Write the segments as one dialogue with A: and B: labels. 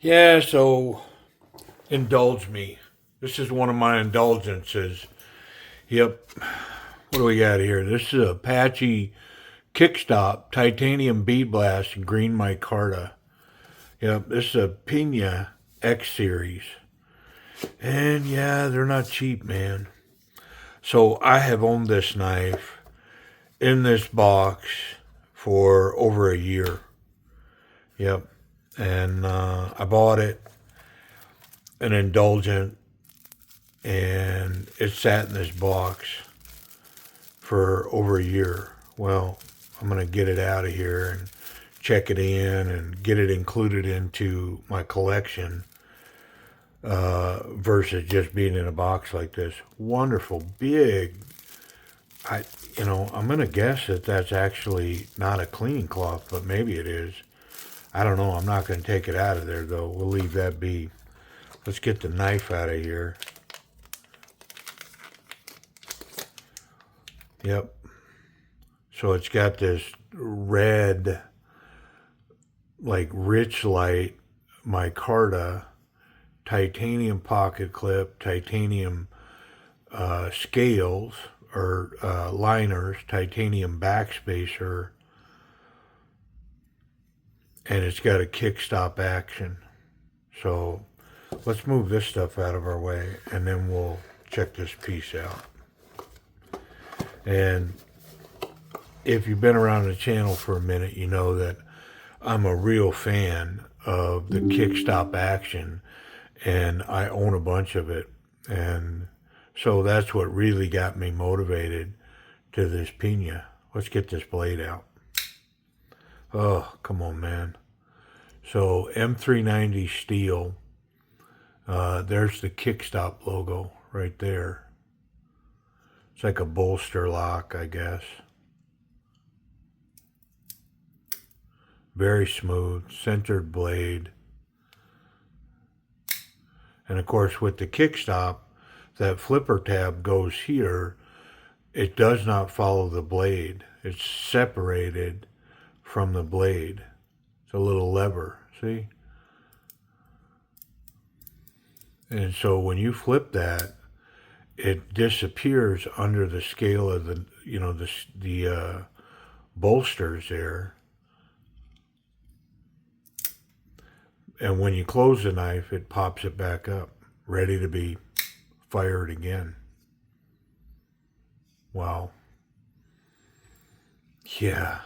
A: Yeah, so indulge me. This is one of my indulgences. Yep. What do we got here? This is Apache Kickstop Titanium Bead Blast and Green Micarta. Yep, this is a Pena X series. And yeah, they're not cheap, man. So I have owned this knife in this box for over a year. Yep. And I bought it, an indulgent, and it sat in this box for over a year. Well, I'm going to get it out of here and check it in and get it included into my collection versus just being in a box like this. Wonderful, big. I'm going to guess that that's actually not a cleaning cloth, but maybe it is. I don't know. I'm not going to take it out of there, though. We'll leave that be. Let's get the knife out of here. Yep. So it's got this red, like rich light micarta, titanium pocket clip, titanium scales or liners, titanium backspacer, and it's got a kickstop action. So let's move this stuff out of our way and then we'll check this piece out. And if you've been around the channel for a minute, you know that I'm a real fan of the kickstop action, and I own a bunch of it. And so that's what really got me motivated to this Pena. Let's get this blade out. Oh, come on, man. So M390 steel. There's the kickstop logo right there. It's like a bolster lock, I guess. Very smooth, centered blade. And of course, with the kickstop, that flipper tab goes here. It does not follow the blade. It's separated from the blade. It's a little lever, see? And so when you flip that, it disappears under the scale of the bolsters there. And when you close the knife, it pops it back up, ready to be fired again. Wow. Yeah.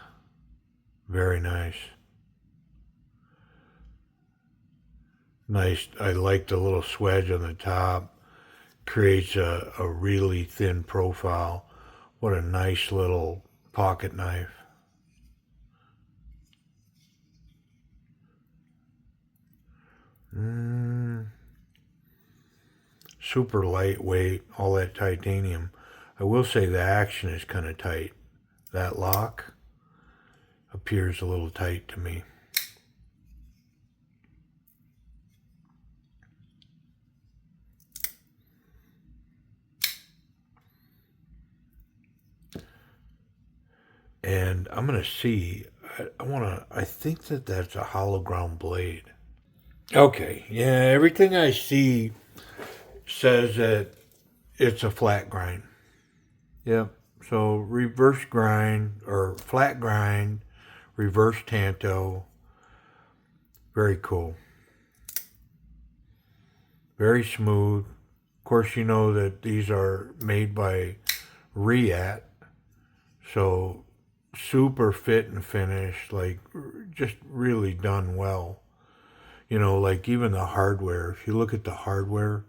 A: Very nice. Nice. I like the little swedge on the top. Creates a really thin profile. What a nice little pocket knife. Super lightweight, all that titanium. I will say the action is kind of tight. That lock appears a little tight to me. And I'm going to see, I think that that's a hollow ground blade. Okay, yeah, everything I see says that it's a flat grind. Yep, so reverse grind, or flat grind, reverse tanto. Very cool. Very smooth. Of course, you know that these are made by Riat, so super fit and finish, like just really done well. Like even the hardware, if you look at the hardware,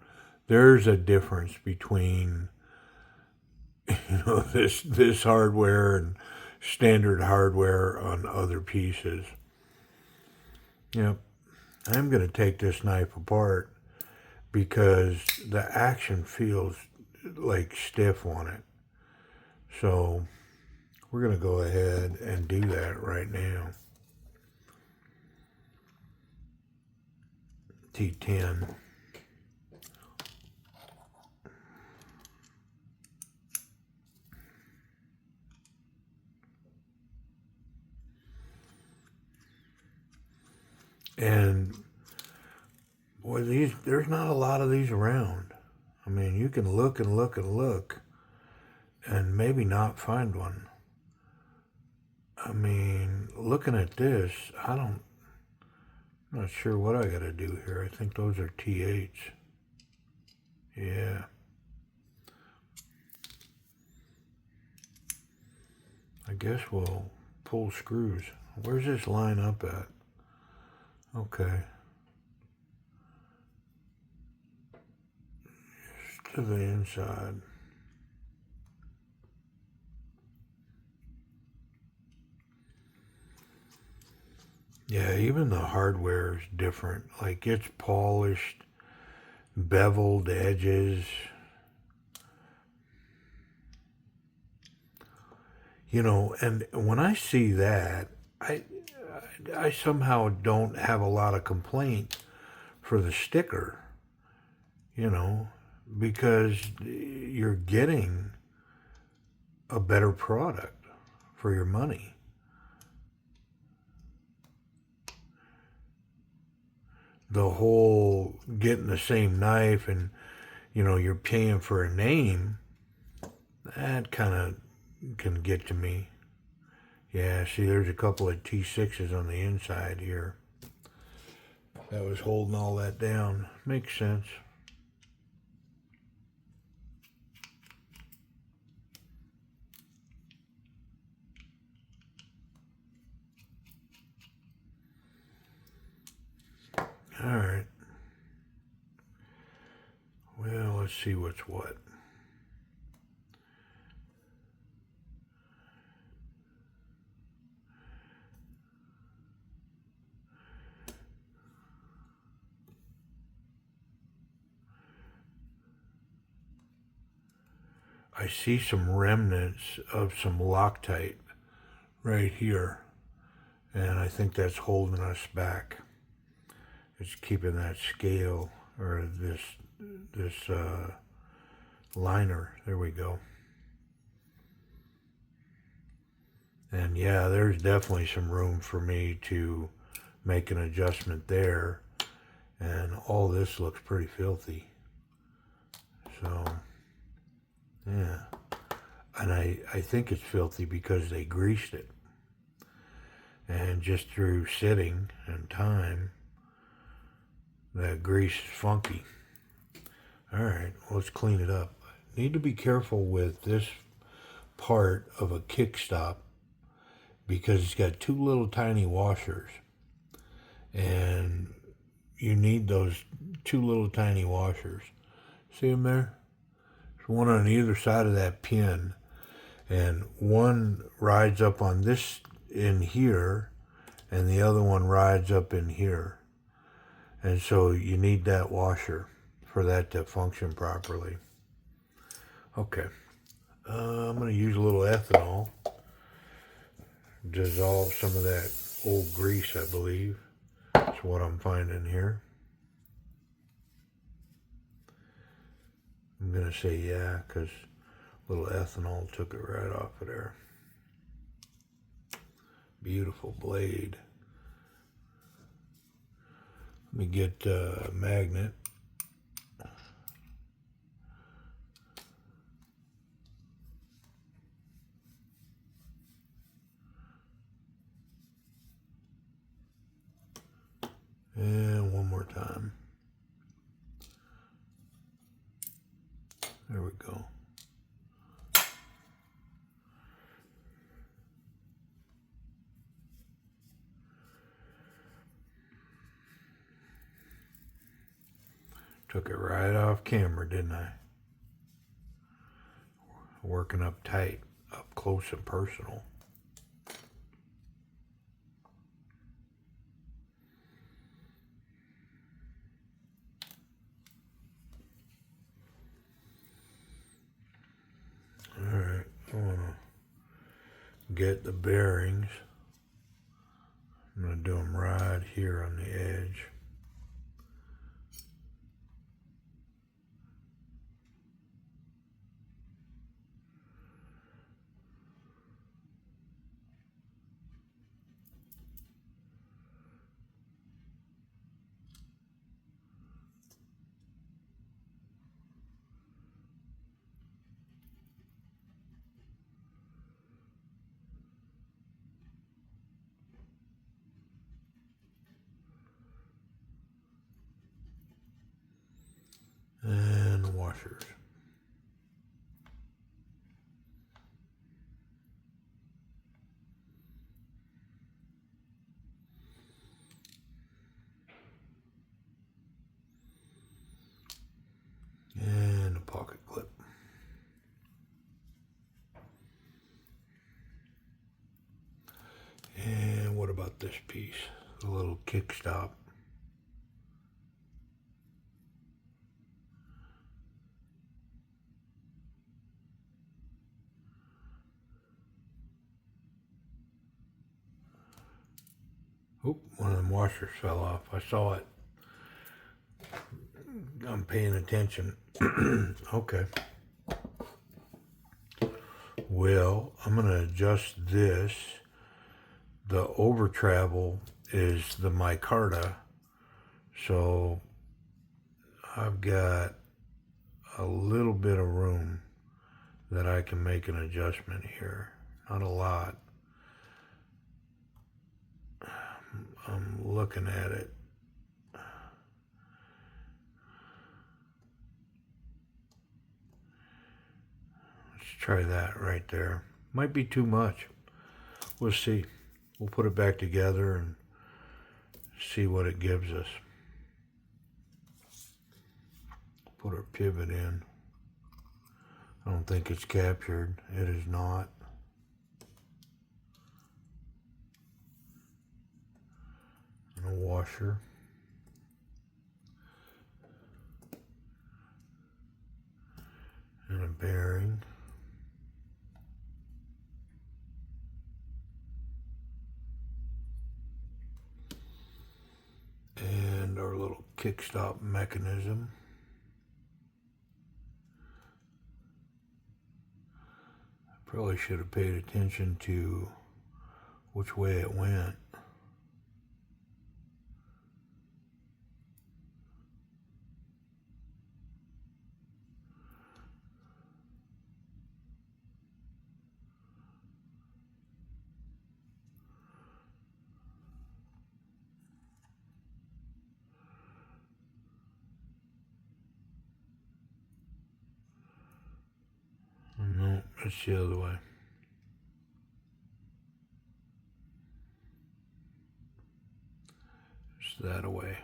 A: there's a difference between this hardware and standard hardware on other pieces. Yep. I'm going to take this knife apart because the action feels like stiff on it. So we're going to go ahead and do that right now. T10. And with these, there's not a lot of these around. I mean, you can look and look and look and maybe not find one. I mean, looking at this, I'm not sure what I gotta do here. I think those are T8s. Yeah. I guess we'll pull screws. Where's this line up at? Okay. Just to the inside. Yeah, even the hardware is different. Like it's polished, beveled edges. You know, and when I see that, I somehow don't have a lot of complaint for the sticker, you know, because you're getting a better product for your money. The whole getting the same knife and, you know, you're paying for a name, that kind of can get to me. Yeah, see, there's a couple of T6s on the inside here. That was holding all that down. Makes sense. All right. Well, let's see what's what. I see some remnants of some Loctite right here, and I think that's holding us back. It's keeping that scale or this liner. There we go. And yeah, there's definitely some room for me to make an adjustment there. And all this looks pretty filthy. So, yeah. And I think it's filthy because they greased it. And just through sitting and time, that grease is funky. All right, well, let's clean it up. Need to be careful with this part of a kickstop because it's got two little tiny washers. And you need those two little tiny washers. See them there? There's one on either side of that pin. And one rides up on this in here, and the other one rides up in here. And so you need that washer for that to function properly. Okay. I'm going to use a little ethanol. Dissolve some of that old grease, I believe. That's what I'm finding here. I'm going to say yeah, because a little ethanol took it right off of there. Beautiful blade. Let me get a magnet. And one more time. There we go. Took it right off camera, didn't I? Working up tight, up close and personal. All right, I want to get the bearings. I'm going to do them right here on the edge. washers. And a pocket clip. And what about this piece? A little kickstop. Oop, one of them washers fell off. I saw it. I'm paying attention. Okay. Well, I'm going to adjust this. The over travel is the micarta. So I've got a little bit of room that I can make an adjustment here. Not a lot. I'm looking at it. Let's try that right there. Might be too much. We'll see. We'll put it back together and see what it gives us. Put our pivot in. I don't think it's captured. It is not. And a washer. And a bearing. And our little kickstop mechanism. Probably should have paid attention to which way it went. No, it's the other way. It's that away.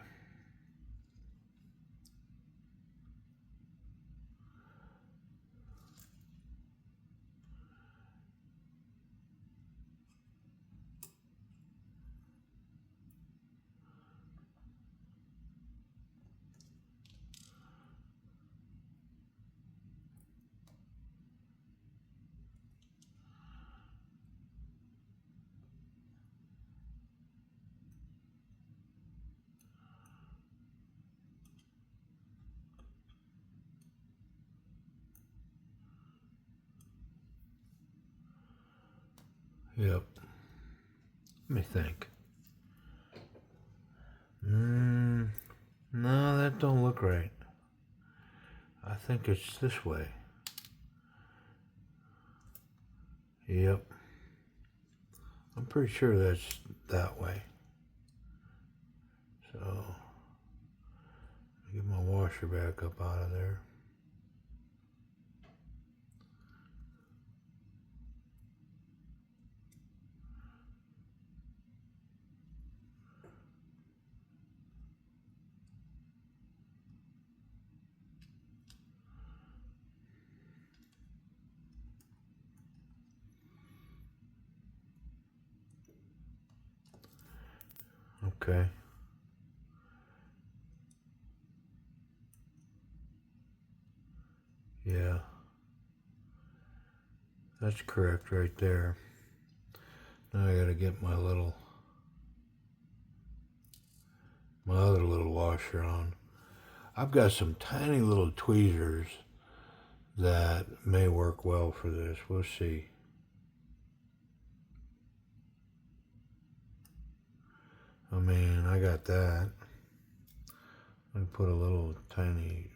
A: Yep. Let me think. No, that don't look right. I think it's this way. Yep. I'm pretty sure that's that way. So, get my washer back up out of there. Okay. Yeah. That's correct right there. Now I gotta get my other little washer on. I've got some tiny little tweezers that may work well for this. We'll see. I mean, I got that. I put a little tiny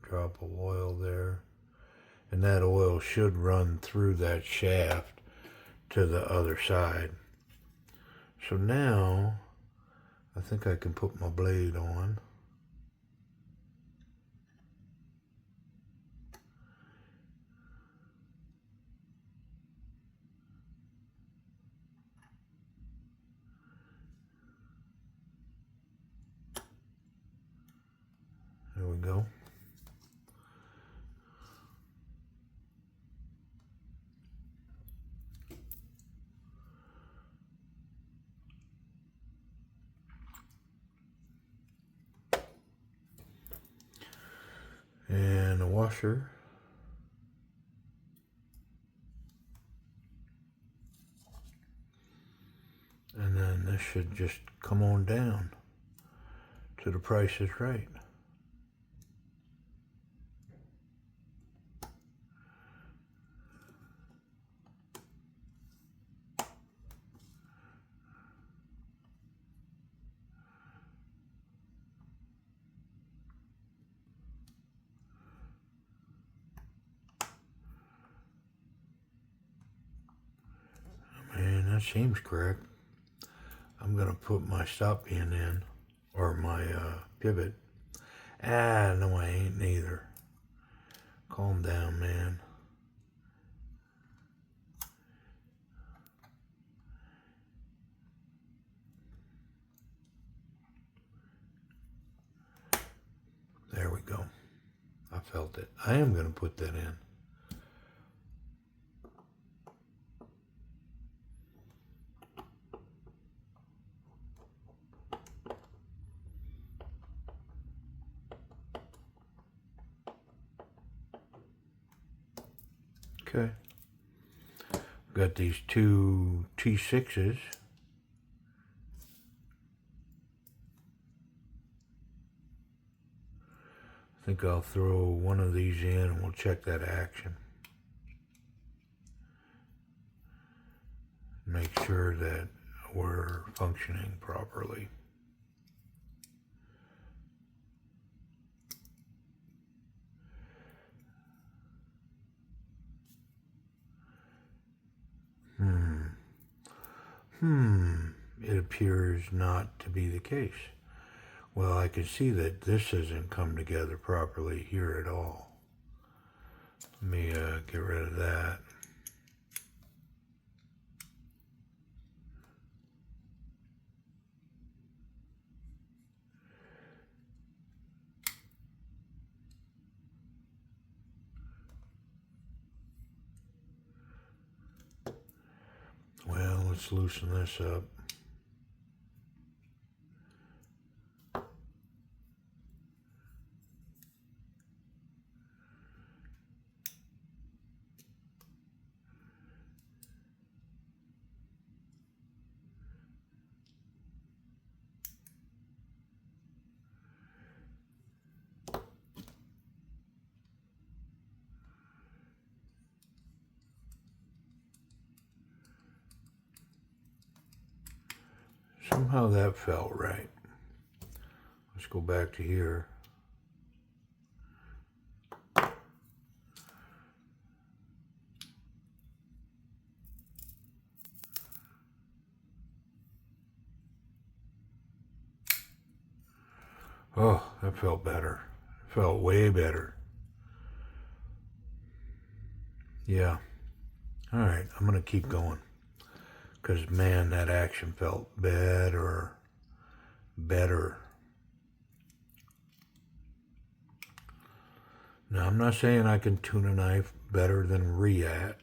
A: drop of oil there. And that oil should run through that shaft to the other side. So now, I think I can put my blade on. go. And a washer. And then this should just come on down to the Price is Right. Man, that seems correct. I'm gonna put my stop pin in, or my pivot. No, I ain't neither. Calm down, man. There we go. I felt it. I am gonna put that in. Okay. Got these two T6s. I think I'll throw one of these in and we'll check that action. Make sure that we're functioning properly. It appears not to be the case. Well, I can see that this hasn't come together properly here at all. Let me get rid of that. Well, let's loosen this up. Somehow that felt right. Let's go back to here. Oh, that felt better. Felt way better. Yeah. All right, I'm going to keep going. Because, man, that action felt better. Now, I'm not saying I can tune a knife better than Reat.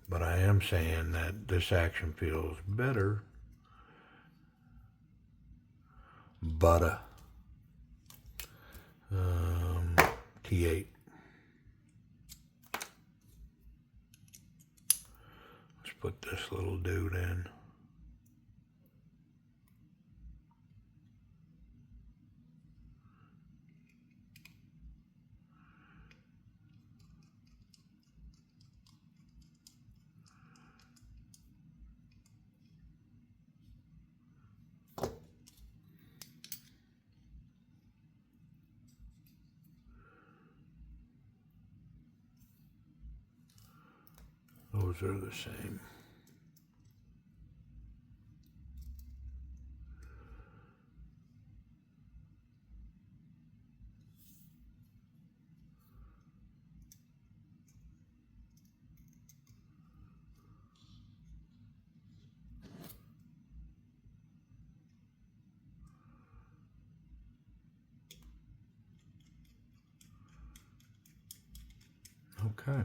A: But I am saying that this action feels better. Butter. T8. Let's put this little dude in. Those are the same. Okay.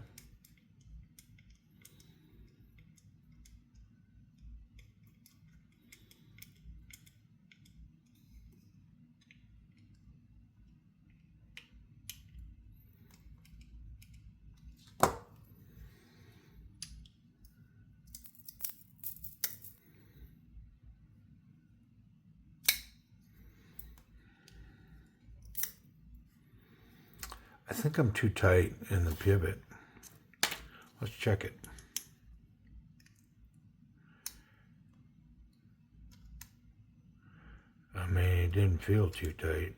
A: I think I'm too tight in the pivot. Let's check it. I mean, it didn't feel too tight.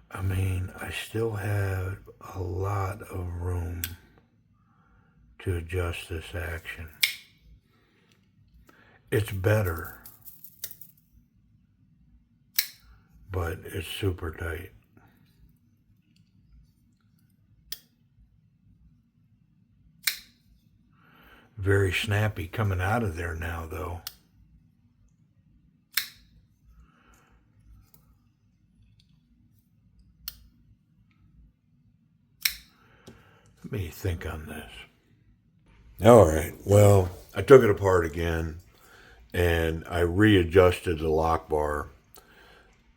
A: I mean, I still have a lot of room to adjust this action. It's better, but it's super tight. Very snappy coming out of there now, though. Let me think on this. All right. Well, I took it apart again and I readjusted the lock bar.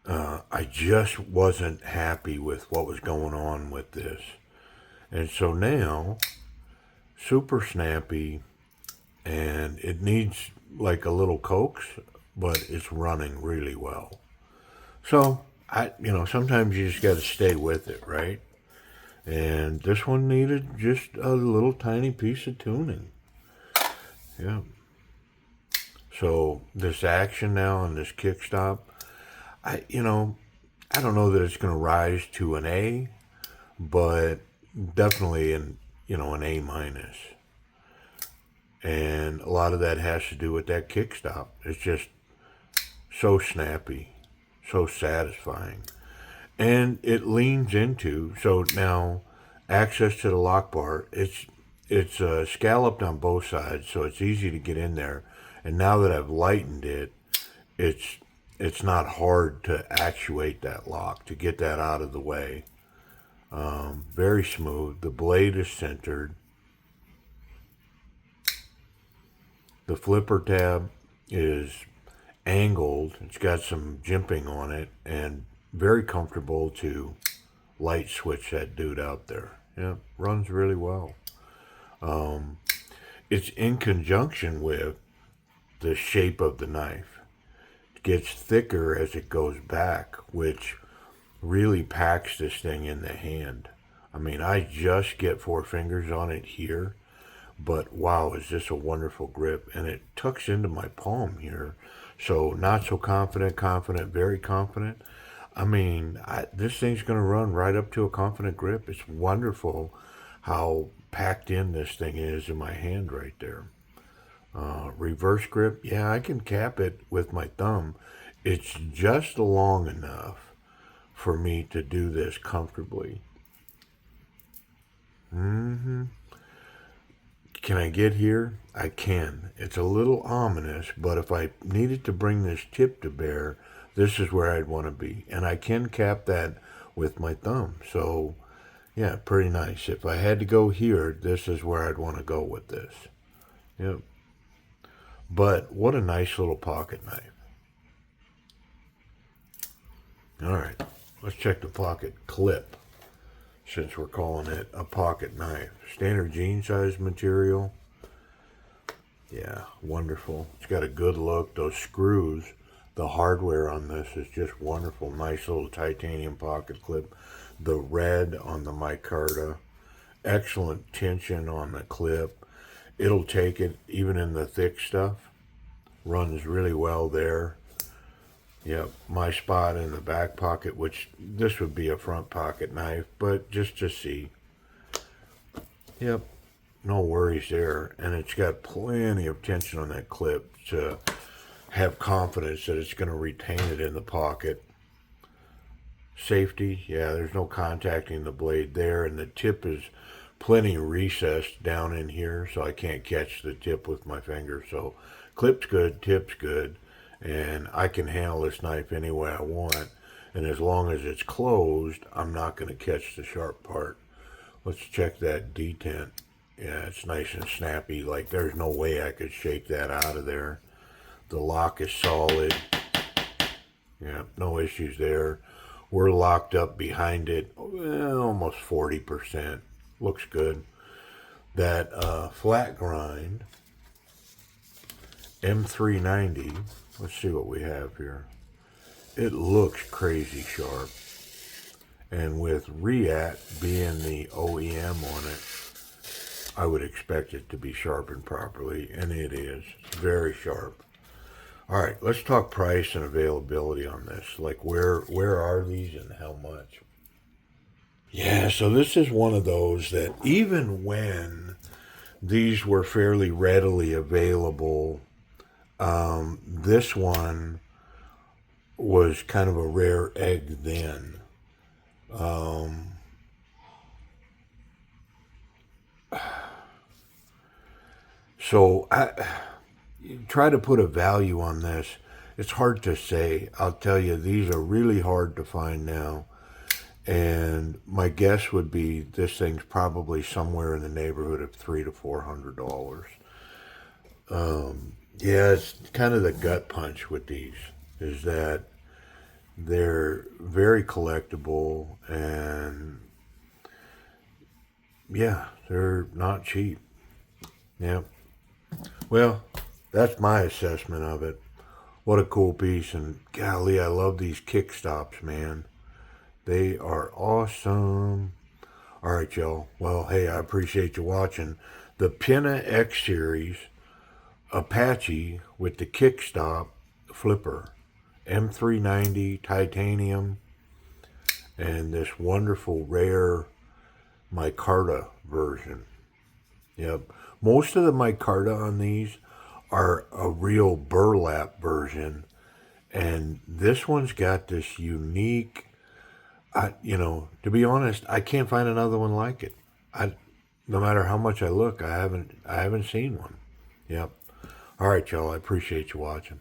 A: I just wasn't happy with what was going on with this. And so now, super snappy, and it needs like a little coax, but it's running really well. So, sometimes you just got to stay with it, right? And this one needed just a little tiny piece of tuning. Yeah. So this action now on this kick stop, I don't know that it's going to rise to an A, but definitely an A minus. And a lot of that has to do with that kick stop. It's just so snappy, so satisfying. And it leans into, so now access to the lock bar, it's scalloped on both sides, so it's easy to get in there. And now that I've lightened it, it's not hard to actuate that lock, to get that out of the way. Very smooth. The blade is centered. The flipper tab is angled. It's got some jimping on it, and very comfortable to light switch that dude out there. Yeah, runs really well. It's in conjunction with the shape of the knife. It gets thicker as it goes back, which really packs this thing in the hand. I mean, I just get 4 fingers on it here, but wow, is this a wonderful grip. And it tucks into my palm here. So not so confident, very confident. I mean, this thing's going to run right up to a confident grip. It's wonderful how packed in this thing is in my hand right there. Reverse grip, yeah, I can cap it with my thumb. It's just long enough for me to do this comfortably. Can I get here? I can. It's a little ominous, but if I needed to bring this tip to bear, this is where I'd want to be. And I can cap that with my thumb. So, yeah, pretty nice. If I had to go here, this is where I'd want to go with this. Yep. But what a nice little pocket knife. All right, let's check the pocket clip, since we're calling it a pocket knife. Standard jean size material. Yeah, wonderful. It's got a good look. Those screws, the hardware on this is just wonderful. Nice little titanium pocket clip. The red on the micarta. Excellent tension on the clip. It'll take it even in the thick stuff. Runs really well there. Yep, my spot in the back pocket, which this would be a front pocket knife, but just to see. Yep, no worries there. And it's got plenty of tension on that clip to have confidence that it's going to retain it in the pocket. Safety, yeah, there's no contacting the blade there, and the tip is plenty recessed down in here, so I can't catch the tip with my finger. So clip's good, tip's good, and I can handle this knife any way I want. And as long as it's closed, I'm not going to catch the sharp part. Let's check that detent. Yeah, it's nice and snappy. Like, there's no way I could shake that out of there. The lock is solid. Yeah, no issues there. We're locked up behind it, almost 40%. Looks good. That flat grind, M390. Let's see what we have here. It looks crazy sharp. And with React being the OEM on it, I would expect it to be sharpened properly, and it is. It's very sharp. All right, let's talk price and availability on this. Like, where are these and how much? Yeah, so this is one of those that even when these were fairly readily available, this one was kind of a rare egg then. So I try to put a value on this. It's hard to say. I'll tell you, these are really hard to find now. And my guess would be this thing's probably somewhere in the neighborhood of $300 to $400. Yeah, it's kind of the gut punch with these, is that they're very collectible, and yeah, they're not cheap. Yeah. Well, that's my assessment of it. What a cool piece, and golly, I love these kick stops, man. They are awesome. All right, y'all. Well, hey, I appreciate you watching. The Pena X Series Apache with the kickstop flipper, M390 titanium, and this wonderful rare micarta version. Yep. Most of the micarta on these are a real burlap version, and this one's got this unique, to be honest, I can't find another one like it. No matter how much I look, I haven't seen one. Yep. All right, y'all. I appreciate you watching.